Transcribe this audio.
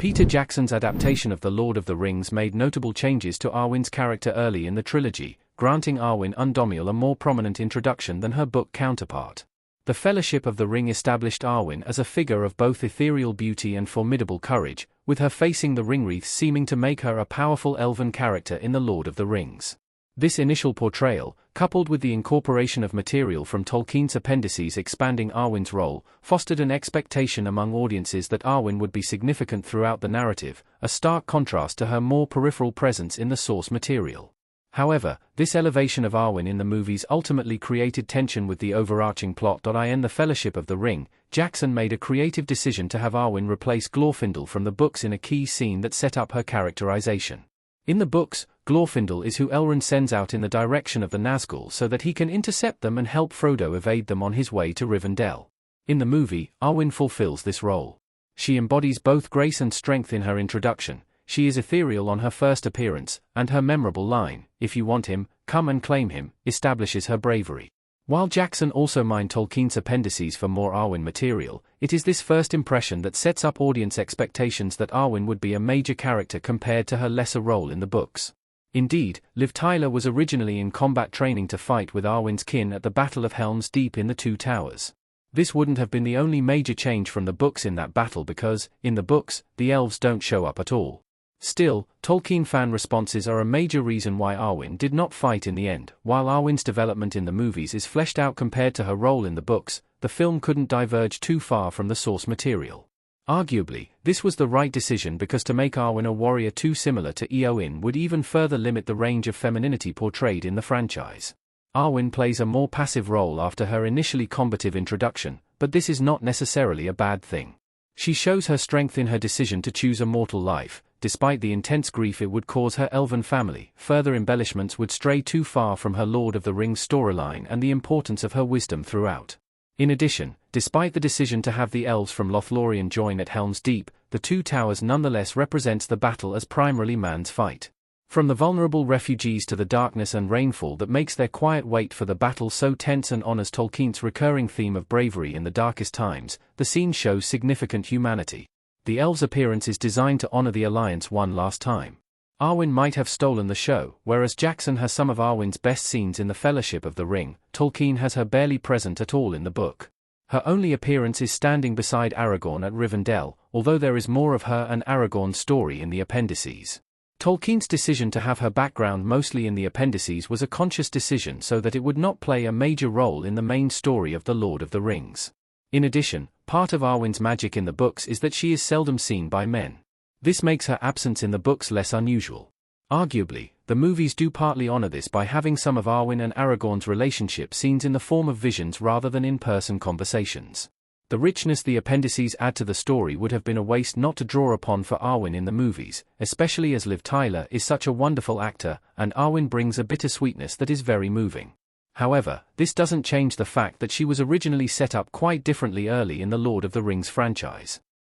Peter Jackson's adaptation of The Lord of the Rings made notable changes to Arwen's character early in the trilogy, granting Arwen Undomiel a more prominent introduction than her book counterpart. The Fellowship of the Ring established Arwen as a figure of both ethereal beauty and formidable courage, with her facing the ringwreaths seeming to make her a powerful elven character in The Lord of the Rings. This initial portrayal, coupled with the incorporation of material from Tolkien's appendices expanding Arwen's role, fostered an expectation among audiences that Arwen would be significant throughout the narrative, a stark contrast to her more peripheral presence in the source material. However, this elevation of Arwen in the movies ultimately created tension with the overarching plot. In The Fellowship of the Ring, Jackson made a creative decision to have Arwen replace Glorfindel from the books in a key scene that set up her characterization. In the books, Glorfindel is who Elrond sends out in the direction of the Nazgul so that he can intercept them and help Frodo evade them on his way to Rivendell. In the movie, Arwen fulfills this role. She embodies both grace and strength in her introduction. She is ethereal on her first appearance, and her memorable line, "If you want him, come and claim him," establishes her bravery. While Jackson also mined Tolkien's appendices for more Arwen material, it is this first impression that sets up audience expectations that Arwen would be a major character compared to her lesser role in the books. Indeed, Liv Tyler was originally in combat training to fight with Arwen's kin at the Battle of Helm's Deep in the Two Towers. This wouldn't have been the only major change from the books in that battle because, in the books, the elves don't show up at all. Still, Tolkien fan responses are a major reason why Arwen did not fight in the end. While Arwen's development in the movies is fleshed out compared to her role in the books, the film couldn't diverge too far from the source material. Arguably, this was the right decision because to make Arwen a warrior too similar to Eowyn would even further limit the range of femininity portrayed in the franchise. Arwen plays a more passive role after her initially combative introduction, but this is not necessarily a bad thing. She shows her strength in her decision to choose a mortal life, despite the intense grief it would cause her elven family. Further embellishments would stray too far from her Lord of the Rings storyline and the importance of her wisdom throughout. In addition, despite the decision to have the elves from Lothlorien join at Helm's Deep, the Two Towers nonetheless represents the battle as primarily man's fight. From the vulnerable refugees to the darkness and rainfall that makes their quiet wait for the battle so tense and honors Tolkien's recurring theme of bravery in the darkest times, the scene shows significant humanity. The elves' appearance is designed to honor the alliance one last time. Arwen might have stolen the show, whereas Jackson has some of Arwen's best scenes in The Fellowship of the Ring. Tolkien has her barely present at all in the book. Her only appearance is standing beside Aragorn at Rivendell, although there is more of her and Aragorn's story in the appendices. Tolkien's decision to have her background mostly in the appendices was a conscious decision so that it would not play a major role in the main story of The Lord of the Rings. In addition, part of Arwen's magic in the books is that she is seldom seen by men. This makes her absence in the books less unusual. Arguably, the movies do partly honor this by having some of Arwen and Aragorn's relationship scenes in the form of visions rather than in-person conversations. The richness the appendices add to the story would have been a waste not to draw upon for Arwen in the movies, especially as Liv Tyler is such a wonderful actor, and Arwen brings a bittersweetness that is very moving. However, this doesn't change the fact that she was originally set up quite differently early in the Lord of the Rings franchise.